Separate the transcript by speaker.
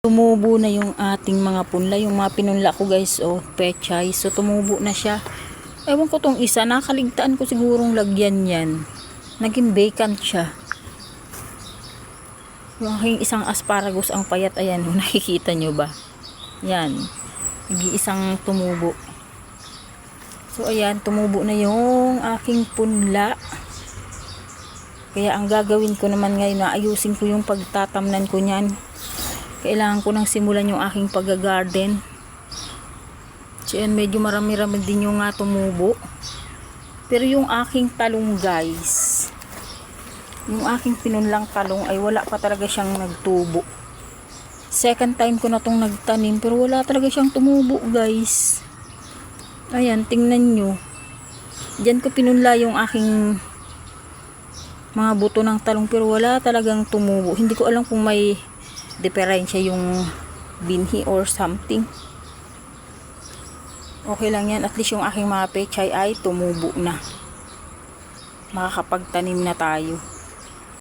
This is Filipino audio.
Speaker 1: tumubo na yung ating mga punla, yung mga pinunla ko guys, pechay. So tumubo na siya. Ewan ko tong isa, nakaligtaan ko sigurong lagyan yan. Naging vacant siya. Yung aking isang asparagus ang payat, ayan, nakikita nyo ba? Yan, nag-iisang tumubo. So ayan, tumubo na yung aking punla. Kaya ang gagawin ko naman ngayon, ayusin ko yung pagtatamnan ko niyan. Kailangan ko nang simulan yung aking pag-garden. So yan, medyo marami-rami din yung nga tumubo. Pero yung aking talong guys, yung aking pinunlang talong ay wala pa talaga siyang nagtubo. Second time ko na tong nagtanim pero wala talaga siyang tumubo guys. Ayan, tingnan nyo. Diyan ko pinunla yung aking mga buto ng talong pero wala talagang tumubo. Hindi ko alam kung may diferensya yung binhi or something. Okay lang yan, at least yung aking mga pechay ay tumubo na. Makakapagtanim na tayo.